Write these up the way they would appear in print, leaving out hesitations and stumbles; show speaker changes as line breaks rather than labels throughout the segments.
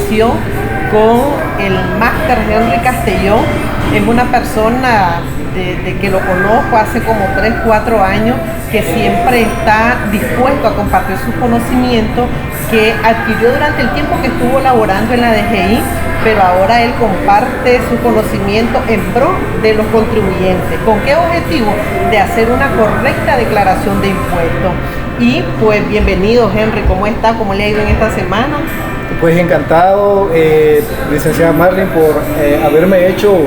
conversación con el máster Henry Castellón. Es una persona de que lo conozco hace como 3, 4 años, que siempre está dispuesto a compartir sus conocimientos que adquirió durante el tiempo que estuvo laborando en la DGI, pero ahora él comparte su conocimiento en pro de los contribuyentes. ¿Con qué objetivo? De hacer una correcta declaración de impuestos. Y pues bienvenido, Henry, ¿cómo está? ¿Cómo le ha ido en esta semana?
Pues encantado, licenciada Marlene, por haberme hecho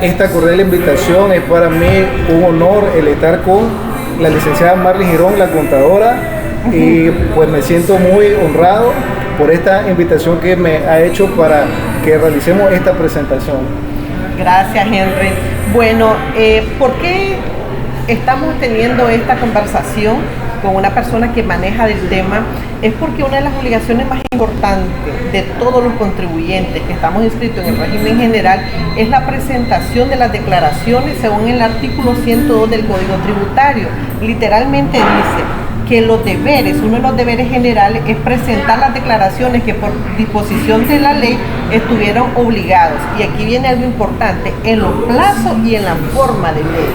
esta cordial invitación. Es para mí un honor el estar con la licenciada Marlene Girón, la contadora, y pues me siento muy honrado por esta invitación que me ha hecho para que realicemos esta presentación.
Gracias, Henry. Bueno, ¿por qué estamos teniendo esta conversación con una persona que maneja del tema? Es porque una de las obligaciones más importantes de todos los contribuyentes que estamos inscritos en el régimen general es la presentación de las declaraciones según el artículo 102 del Código Tributario. Literalmente dice que los deberes, uno de los deberes generales es presentar las declaraciones que por disposición de la ley estuvieron obligados. Y aquí viene algo importante, en los plazos y en la forma de ley.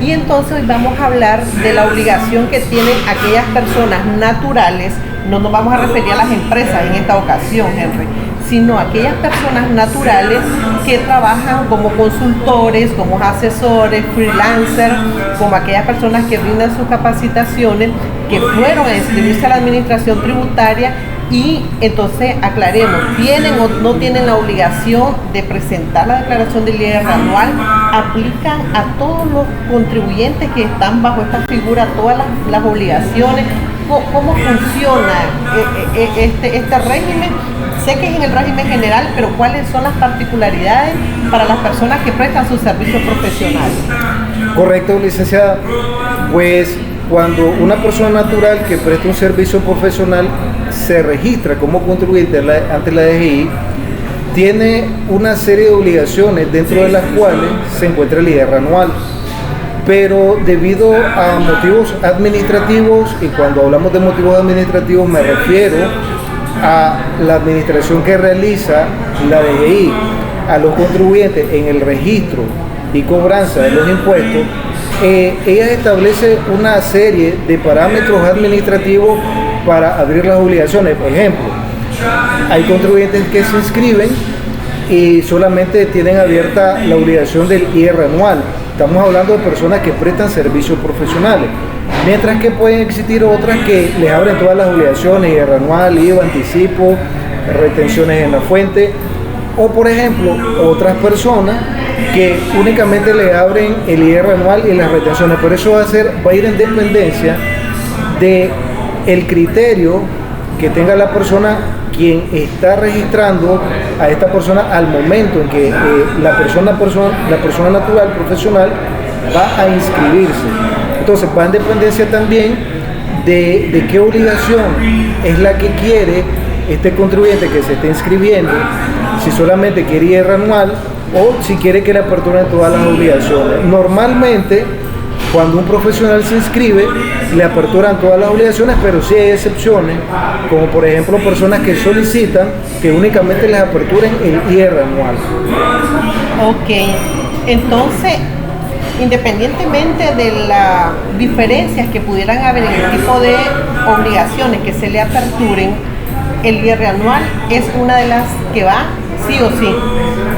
Y entonces hoy vamos a hablar de la obligación que tienen aquellas personas naturales. No nos vamos a referir a las empresas en esta ocasión, Henry, sino a aquellas personas naturales que trabajan como consultores, como asesores, freelancers, como aquellas personas que brindan sus capacitaciones, que fueron a inscribirse a la administración tributaria. Y entonces aclaremos, ¿tienen o no tienen la obligación de presentar la declaración del IR anual? ¿Aplican a todos los contribuyentes que están bajo esta figura todas las obligaciones? ¿Cómo funciona este régimen? Sé que es en el régimen general, pero ¿cuáles son las particularidades para las personas que prestan sus servicios profesionales?
Correcto, licenciada. Pues cuando una persona natural que presta un servicio profesional se registra como contribuyente ante la DGI, tiene una serie de obligaciones, dentro de las cuales se encuentra el IR anual. Pero debido a motivos administrativos, y cuando hablamos de motivos administrativos me refiero a la administración que realiza la DGI a los contribuyentes en el registro y cobranza de los impuestos, ella establece una serie de parámetros administrativos para abrir las obligaciones. Por ejemplo, hay contribuyentes que se inscriben y solamente tienen abierta la obligación del IR anual. Estamos hablando de personas que prestan servicios profesionales, mientras que pueden existir otras que les abren todas las obligaciones, IR anual, IVA, anticipo, retenciones en la fuente, o por ejemplo, otras personas que únicamente le abren el IR anual y las retenciones. Por eso va a ir en dependencia de el criterio que tenga la persona quien está registrando a esta persona al momento en que la persona natural profesional va a inscribirse. Entonces va en dependencia también de qué obligación es la que quiere este contribuyente que se está inscribiendo, si solamente quiere IR anual o si quiere que le aperturen todas las obligaciones. Normalmente, cuando un profesional se inscribe, le aperturan todas las obligaciones, pero sí hay excepciones, como por ejemplo personas que solicitan que únicamente les aperturen el IR anual.
Ok, entonces, independientemente de las diferencias que pudieran haber en el tipo de obligaciones que se le aperturen, el IR anual es una de las que va sí o sí.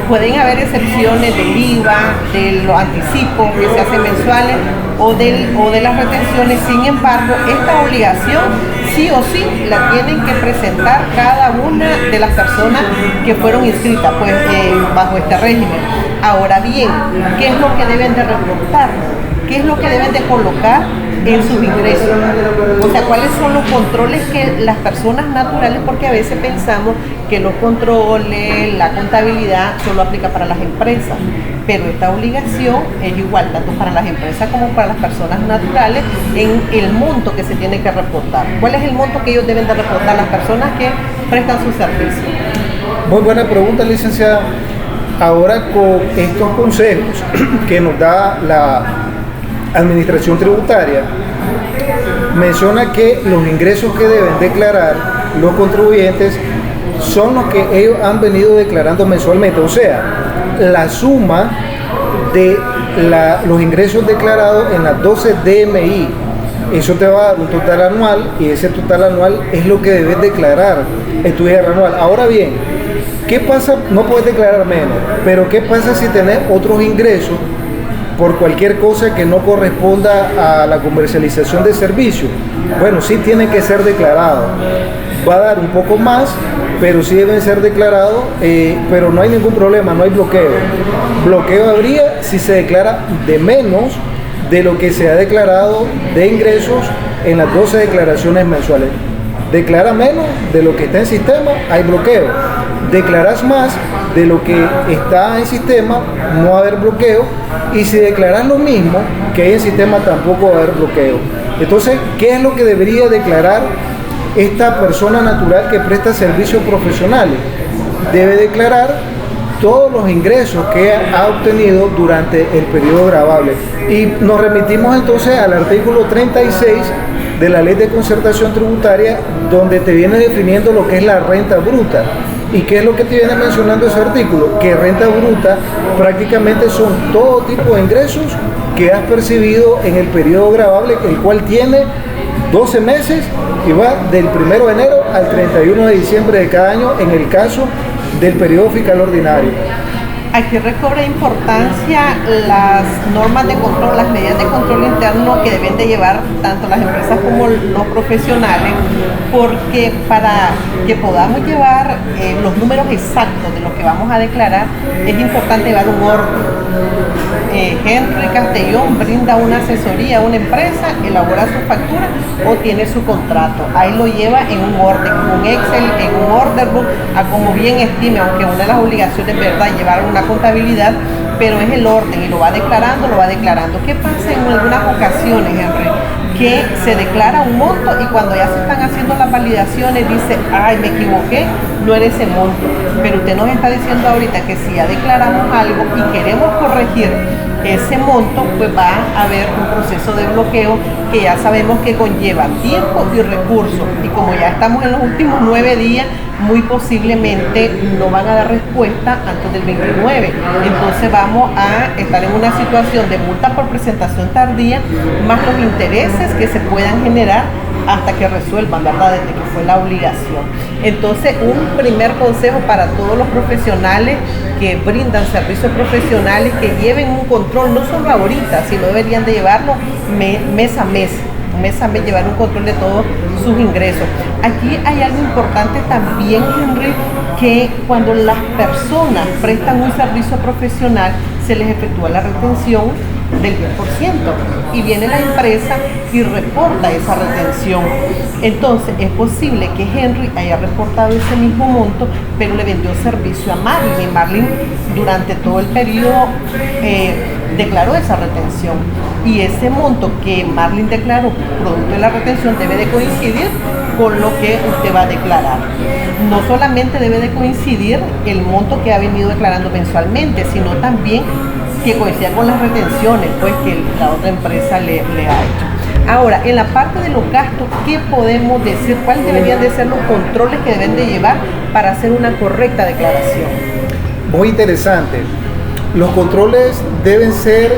Pueden haber excepciones del IVA, de los anticipos que se hacen mensuales o de las retenciones. Sin embargo, esta obligación sí o sí la tienen que presentar cada una de las personas que fueron inscritas bajo este régimen. Ahora bien, ¿qué es lo que deben de reportar? ¿Qué es lo que deben de colocar en sus ingresos? O sea, ¿cuáles son los controles que las personas naturales, porque a veces pensamos que los controles, la contabilidad solo aplica para las empresas, pero esta obligación es igual tanto para las empresas como para las personas naturales en el monto que se tiene que reportar. ¿Cuál es el monto que ellos deben de reportar las personas que prestan su servicio?
Muy buena pregunta, licenciada. Ahora, con estos consejos que nos da la Administración Tributaria, menciona que los ingresos que deben declarar los contribuyentes son los que ellos han venido declarando mensualmente. O sea, la suma de los ingresos declarados en las 12 DMI. Eso te va a dar un total anual y ese total anual es lo que debes declarar en tu IR anual. Ahora bien, ¿qué pasa? No puedes declarar menos, pero ¿qué pasa si tenés otros ingresos por cualquier cosa que no corresponda a la comercialización de servicios? Bueno, sí tienen que ser declarados. Va a dar un poco más, pero sí deben ser declarados, pero no hay ningún problema, no hay bloqueo. Bloqueo habría si se declara de menos de lo que se ha declarado de ingresos en las 12 declaraciones mensuales. Declara menos de lo que está en sistema, hay bloqueo. Declaras más de lo que está en sistema, no va a haber bloqueo. Y si declaras lo mismo que hay en sistema, tampoco va a haber bloqueo. Entonces, ¿qué es lo que debería declarar esta persona natural que presta servicios profesionales? Debe declarar todos los ingresos que ha obtenido durante el periodo gravable. Y nos remitimos entonces al artículo 36 de la Ley de Concertación Tributaria, donde te viene definiendo lo que es la renta bruta. ¿Y qué es lo que te viene mencionando ese artículo? Que renta bruta prácticamente son todo tipo de ingresos que has percibido en el periodo gravable, el cual tiene 12 meses y va del 1 de enero al 31 de diciembre de cada año en el caso del periodo fiscal ordinario.
Aquí recobra importancia las normas de control, las medidas de control interno que deben de llevar tanto las empresas como los profesionales, porque para que podamos llevar los números exactos de lo que vamos a declarar, es importante llevar un orden. Henry Castellón brinda una asesoría a una empresa, elabora su factura o tiene su contrato. Ahí lo lleva en un orden, en un Excel, en un order book, a como bien estime, aunque una de las obligaciones de verdad es llevar una contabilidad, pero es el orden y lo va declarando. ¿Qué pasa en algunas ocasiones, Henry? Que se declara un monto y cuando ya se están haciendo las validaciones dice, ay, me equivoqué, no era ese monto. Pero usted nos está diciendo ahorita que si ya declaramos algo y queremos corregir ese monto, pues va a haber un proceso de bloqueo que ya sabemos que conlleva tiempo y recursos. Y como ya estamos en los últimos 9 días, muy posiblemente no van a dar respuesta antes del 29. Entonces vamos a estar en una situación de multa por presentación tardía, más los intereses que se puedan generar hasta que resuelvan, ¿verdad?, desde que fue la obligación. Entonces, un primer consejo para todos los profesionales que brindan servicios profesionales, que lleven un control, no solo ahorita, sino deberían de llevarlo mes a mes, llevar un control de todos sus ingresos. Aquí hay algo importante también, Henry, que cuando las personas prestan un servicio profesional, se les efectúa la retención del 10% y viene la empresa y reporta esa retención. Entonces es posible que Henry haya reportado ese mismo monto, pero le vendió servicio a Marlin y Marlin durante todo el periodo declaró esa retención, y ese monto que Marlin declaró producto de la retención debe de coincidir con lo que usted va a declarar. No solamente debe de coincidir el monto que ha venido declarando mensualmente, sino también que coincida con las retenciones pues que la otra empresa le ha hecho. Ahora, en la parte de los gastos, ¿qué podemos decir? ¿Cuáles deberían de ser los controles que deben de llevar para hacer una correcta declaración?
Muy interesante. Los controles deben ser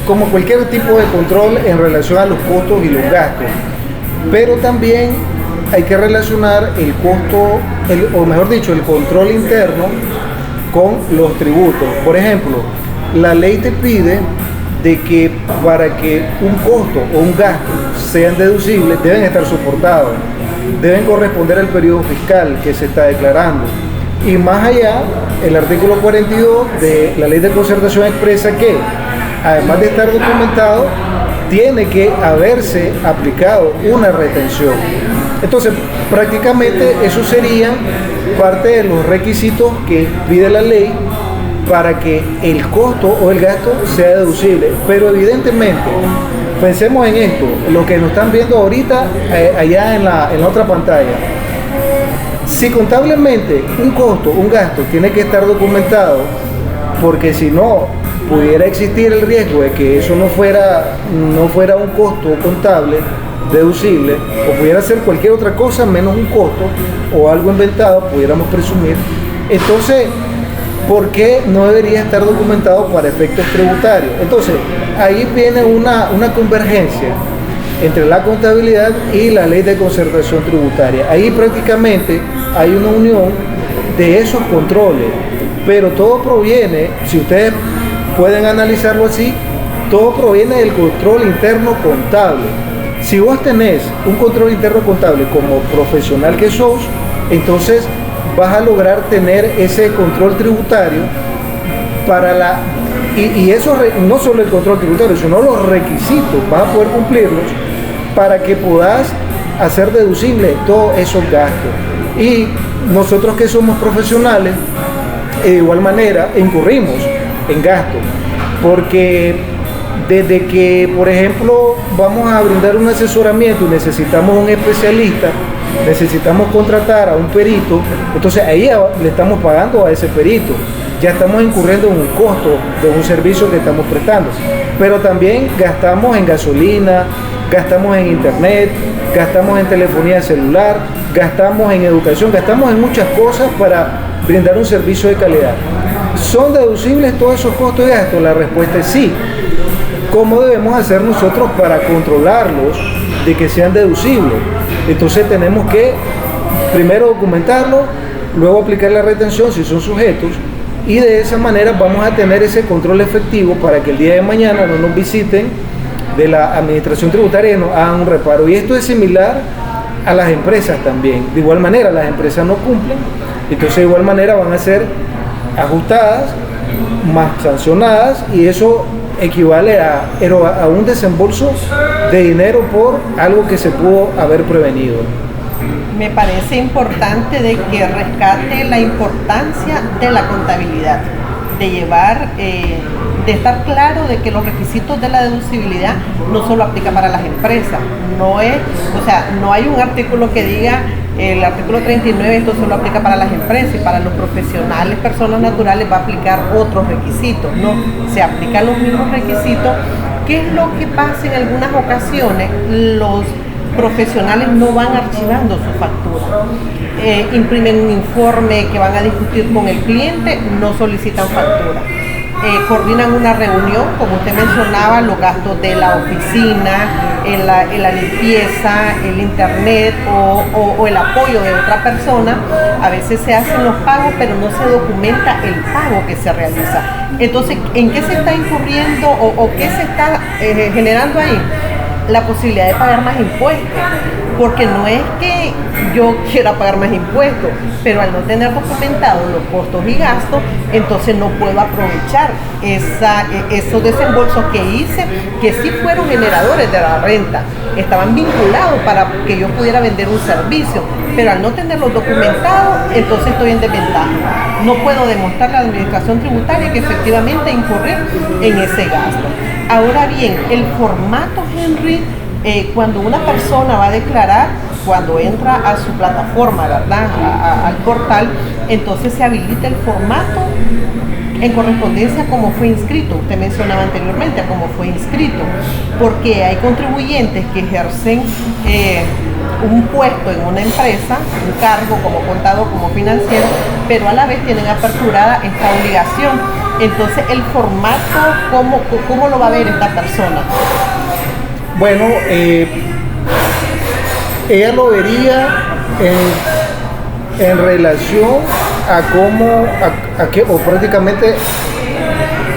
como cualquier tipo de control en relación a los costos y los gastos, pero también hay que relacionar el costo, o mejor dicho, el control interno con los tributos. Por ejemplo, la ley te pide de que para que un costo o un gasto sean deducibles deben estar soportados, deben corresponder al periodo fiscal que se está declarando. Y más allá, el artículo 42 de la Ley de Concertación expresa que, además de estar documentado, tiene que haberse aplicado una retención. Entonces, prácticamente eso sería parte de los requisitos que pide la ley para que el costo o el gasto sea deducible. Pero evidentemente, pensemos en esto, lo que nos están viendo ahorita allá en la otra pantalla. Si contablemente un costo, un gasto tiene que estar documentado, porque si no pudiera existir el riesgo de que eso no fuera un costo contable deducible, o pudiera ser cualquier otra cosa menos un costo o algo inventado, pudiéramos presumir. Entonces, ¿por qué no debería estar documentado para efectos tributarios? Entonces, ahí viene una convergencia entre la contabilidad y la ley de concertación tributaria. Ahí prácticamente hay una unión de esos controles, pero todo proviene, si ustedes pueden analizarlo así, todo proviene del control interno contable. Si vos tenés un control interno contable como profesional que sos, entonces vas a lograr tener ese control tributario para y eso no solo el control tributario, sino los requisitos, vas a poder cumplirlos para que puedas hacer deducible todos esos gastos. Y nosotros que somos profesionales, de igual manera incurrimos en gastos, porque desde que, por ejemplo, vamos a brindar un asesoramiento y necesitamos un especialista, necesitamos contratar a un perito, entonces ahí le estamos pagando a ese perito, ya estamos incurriendo en un costo de un servicio que estamos prestando, pero también gastamos en gasolina, gastamos en internet, gastamos en telefonía celular, gastamos en educación, gastamos en muchas cosas para brindar un servicio de calidad. ¿Son deducibles todos esos costos y gastos? La respuesta es sí. ¿Cómo debemos hacer nosotros para controlarlos de que sean deducibles? Entonces tenemos que primero documentarlo, luego aplicar la retención si son sujetos, y de esa manera vamos a tener ese control efectivo para que el día de mañana no nos visiten de la administración tributaria y nos hagan un reparo. Y esto es similar a las empresas también. De igual manera, las empresas no cumplen, entonces de igual manera van a ser ajustadas, más sancionadas, y eso equivale a un desembolso de dinero por algo que se pudo haber prevenido.
Me parece importante de que rescate la importancia de la contabilidad, de llevar, de estar claro de que los requisitos de la deducibilidad no solo aplica para las empresas, no hay un artículo que diga el artículo 39 esto solo aplica para las empresas y para los profesionales, personas naturales va a aplicar otros requisitos, no, se aplican los mismos requisitos. ¿Qué es lo que pasa en algunas ocasiones? Los profesionales no van archivando su factura, imprimen un informe que van a discutir con el cliente, no solicitan factura. Coordinan una reunión, como usted mencionaba, los gastos de la oficina, en la limpieza, el internet o el apoyo de otra persona. A veces se hacen los pagos, pero no se documenta el pago que se realiza. Entonces, ¿en qué se está incurriendo o qué se está generando ahí? La posibilidad de pagar más impuestos, porque no es que yo quiera pagar más impuestos, pero al no tener documentados los costos y gastos, entonces no puedo aprovechar esos desembolsos que hice, que sí fueron generadores de la renta, estaban vinculados para que yo pudiera vender un servicio, pero al no tenerlos documentados, entonces estoy en desventaja. No puedo demostrar a la administración tributaria que efectivamente incurrí en ese gasto. Ahora bien, el formato, Henry, cuando una persona va a declarar, cuando entra a su plataforma, ¿verdad?, al portal, entonces se habilita el formato en correspondencia a cómo fue inscrito. Usted mencionaba anteriormente a cómo fue inscrito, porque hay contribuyentes que ejercen un puesto en una empresa, un cargo como contador, como financiero, pero a la vez tienen aperturada esta obligación. Entonces, el formato, ¿cómo lo va a ver esta persona?
Bueno, ella lo vería en relación a cómo, o prácticamente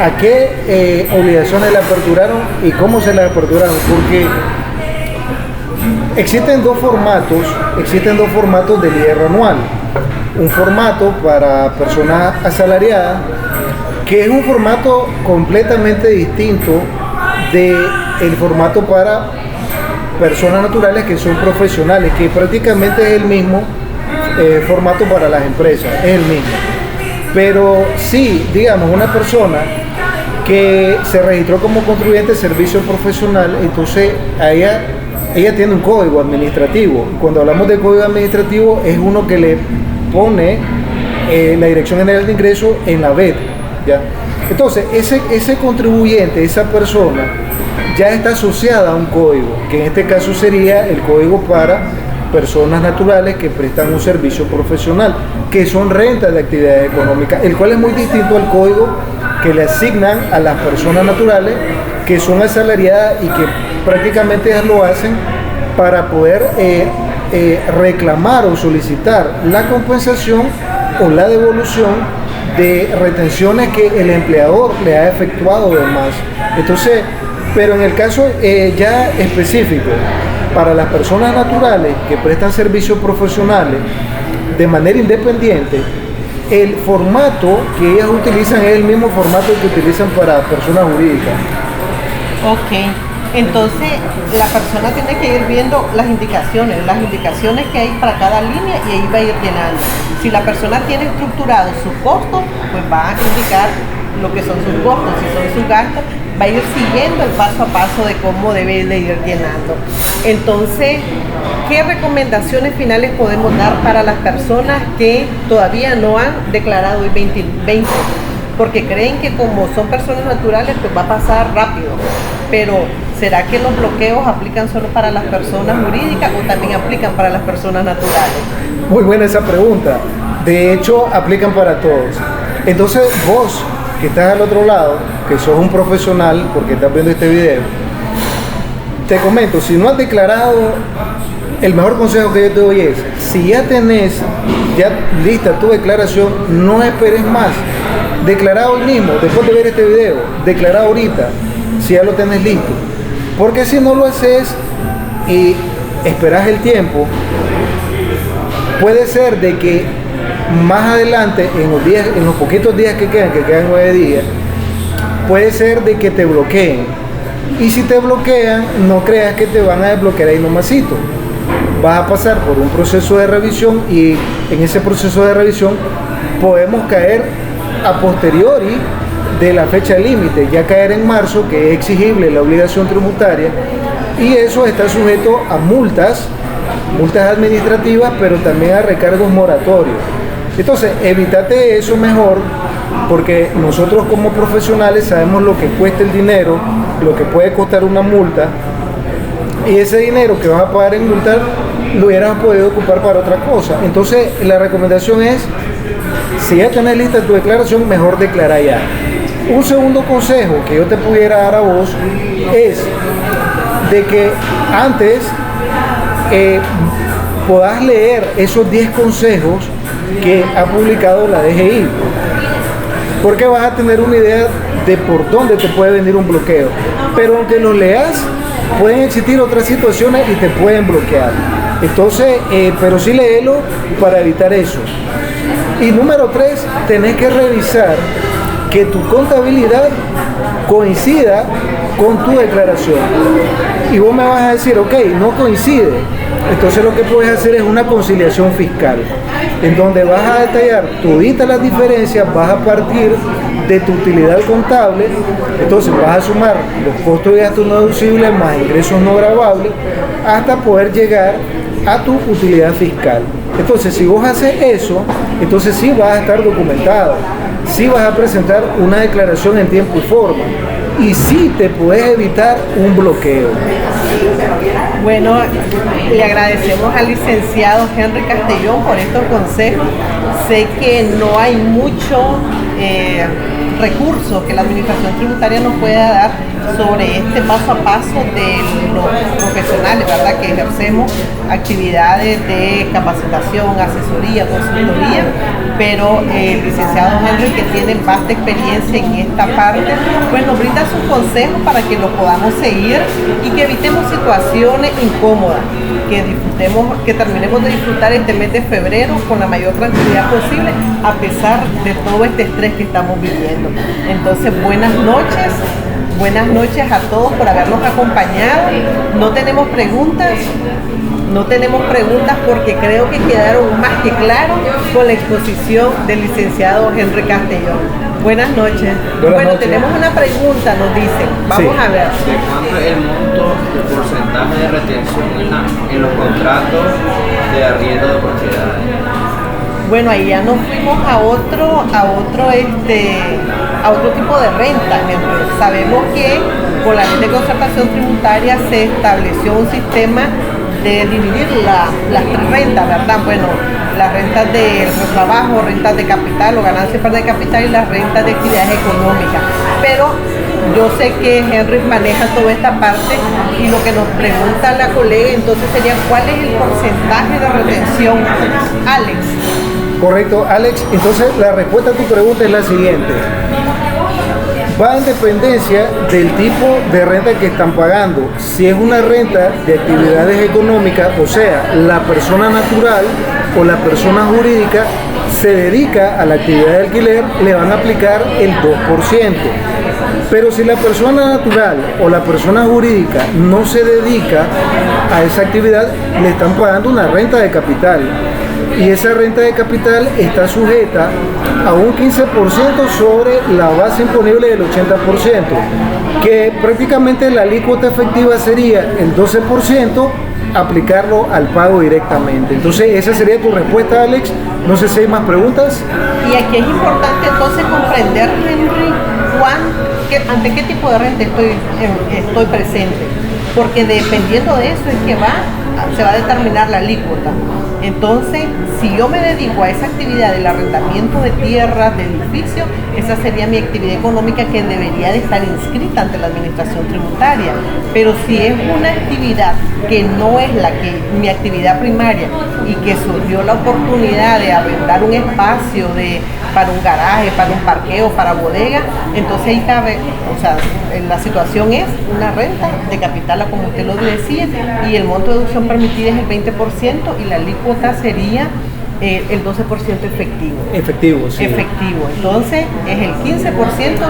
a qué obligaciones le aperturaron y cómo se las aperturaron, porque existen dos formatos del IR anual. Un formato para personas asalariadas, que es un formato completamente distinto del formato para personas naturales que son profesionales, que prácticamente es el mismo formato para las empresas, es el mismo. Pero sí, digamos, una persona que se registró como contribuyente de servicio profesional, entonces ella tiene un código administrativo. Cuando hablamos de código administrativo, es uno que le pone la Dirección General de Ingresos en la BED. ¿ya? Entonces, ese contribuyente, esa persona, ya está asociada a un código, que en este caso sería el código para personas naturales que prestan un servicio profesional, que son rentas de actividades económicas, el cual es muy distinto al código que le asignan a las personas naturales, que son asalariadas y que prácticamente ellas lo hacen para poder reclamar o solicitar la compensación o la devolución de retenciones que el empleador le ha efectuado de más. Entonces, pero en el caso ya específico, para las personas naturales que prestan servicios profesionales de manera independiente, el formato que ellas utilizan es el mismo formato que utilizan para personas jurídicas.
Ok, entonces la persona tiene que ir viendo las indicaciones que hay para cada línea y ahí va a ir llenando. Si la persona tiene estructurado sus costos, pues va a indicar lo que son sus costos, si son sus gastos, va a ir siguiendo el paso a paso de cómo debe de ir llenando. Entonces, ¿qué recomendaciones finales podemos dar para las personas que todavía no han declarado el 2020? Porque creen que como son personas naturales, pues va a pasar rápido. Pero, ¿será que los bloqueos aplican solo para las personas jurídicas o también aplican para las personas naturales?
Muy buena esa pregunta. De hecho, aplican para todos. Entonces, vos que estás al otro lado, que sos un profesional, porque estás viendo este video, te comento, si no has declarado, el mejor consejo que yo te doy es, si ya tenés ya lista tu declaración, no esperes más. Declara hoy mismo, después de ver este video, declara ahorita, si ya lo tenés listo. Porque si no lo haces y esperas el tiempo, puede ser de que más adelante, en los poquitos días que quedan 9 días, puede ser de que te bloqueen. Y si te bloquean, no creas que te van a desbloquear ahí nomasito. Vas a pasar por un proceso de revisión y en ese proceso de revisión podemos caer a posteriori de la fecha límite, ya caer en marzo, que es exigible la obligación tributaria, y eso está sujeto a multas administrativas, pero también a recargos moratorios. Entonces, evítate eso mejor, porque nosotros como profesionales sabemos lo que cuesta el dinero, lo que puede costar una multa, y ese dinero que vas a pagar en multa lo hubieras podido ocupar para otra cosa. Entonces, la recomendación es, si ya tenés lista tu declaración, mejor declara ya. Un segundo consejo que yo te pudiera dar a vos es de que antes podás leer esos 10 consejos que ha publicado la DGI, porque vas a tener una idea de por dónde te puede venir un bloqueo. Pero aunque los leas, pueden existir otras situaciones y te pueden bloquear. Entonces, pero sí léelo para evitar eso. Y número 3, tenés que revisar que tu contabilidad coincida con tu declaración. Y vos me vas a decir, ok, no coincide. Entonces lo que puedes hacer es una conciliación fiscal, en donde vas a detallar toditas las diferencias, vas a partir de tu utilidad contable, entonces vas a sumar los costos y gastos no deducibles más ingresos no gravables hasta poder llegar a tu utilidad fiscal. Entonces, si vos haces eso, entonces sí vas a estar documentado, sí vas a presentar una declaración en tiempo y forma, y sí te puedes evitar un bloqueo.
Bueno, le agradecemos al licenciado Henry Castellón por estos consejos. Sé que no hay mucho recursos que la administración tributaria nos pueda dar sobre este paso a paso de los profesionales, ¿verdad?, que ejercemos actividades de capacitación, asesoría, consultoría, pero el licenciado Henry, que tiene vasta experiencia en esta parte, pues nos brinda sus consejos para que lo podamos seguir y que evitemos situaciones incómodas, que terminemos de disfrutar este mes de febrero con la mayor tranquilidad posible, a pesar de todo este estrés que estamos viviendo. Entonces, buenas noches a todos por habernos acompañado. No tenemos preguntas porque creo que quedaron más que claros con la exposición del licenciado Henry Castellón. Buenas noches.
Buenas noches.
Tenemos una pregunta, nos dicen. Vamos a ver.
¿De cuánto es el monto, el porcentaje de retención en los contratos de arriendo de propiedades?
Bueno, ahí ya nos fuimos a otro a otro tipo de renta. Sabemos que con la ley de concertación tributaria se estableció un sistema de dividir las tres rentas, ¿verdad? Bueno, las rentas de trabajo, rentas de capital o ganancias de capital y las rentas de actividades económicas. Pero yo sé que Henry maneja toda esta parte y lo que nos pregunta la colega entonces sería ¿cuál es el porcentaje de retención, Alex?
Correcto, Alex. Entonces la respuesta a tu pregunta es la siguiente. Va en dependencia del tipo de renta que están pagando. Si es una renta de actividades económicas, o sea, la persona natural o la persona jurídica se dedica a la actividad de alquiler, le van a aplicar el 2%. Pero si la persona natural o la persona jurídica no se dedica a esa actividad, le están pagando una renta de capital. Y esa renta de capital está sujeta a un 15% sobre la base imponible del 80%, que prácticamente la alícuota efectiva sería el 12%, aplicarlo al pago directamente. Entonces esa sería tu respuesta, Alex. No sé si hay más preguntas.
Y aquí es importante entonces comprender, Henry, ante qué tipo de renta estoy presente, porque dependiendo de eso es que se va a determinar la alícuota. Entonces, si yo me dedico a esa actividad del arrendamiento de tierras, de edificios, esa sería mi actividad económica que debería de estar inscrita ante la administración tributaria. Pero si es una actividad que no es mi actividad primaria y que surgió la oportunidad de arrendar un espacio para un garaje, para un parqueo, para bodega, entonces ahí cabe, la situación es una renta de capital, como usted lo decía, y el monto de deducción permitida es el 20% y la alícuota sería el 12% efectivo.
Efectivo, sí.
Efectivo. Entonces es el 15%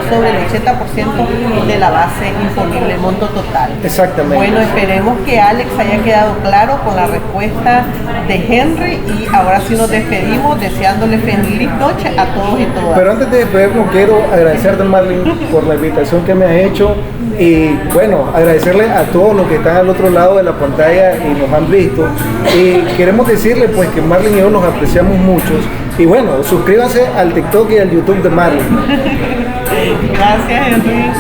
sobre el 80% de la base imponible, el monto total.
Exactamente.
Bueno, esperemos que Alex haya quedado claro con la respuesta de Henry y ahora sí nos despedimos deseándole feliz noche a todos y todas.
Pero antes de despedirnos quiero agradecerte, Marlene, por la invitación que me has hecho y bueno, agradecerle a todos los que están al otro lado de la pantalla y nos han visto. Y queremos decirle pues que Marlene y yo los apreciamos muchos y bueno, suscríbanse al TikTok y al YouTube de Marlene.
Gracias, Henry.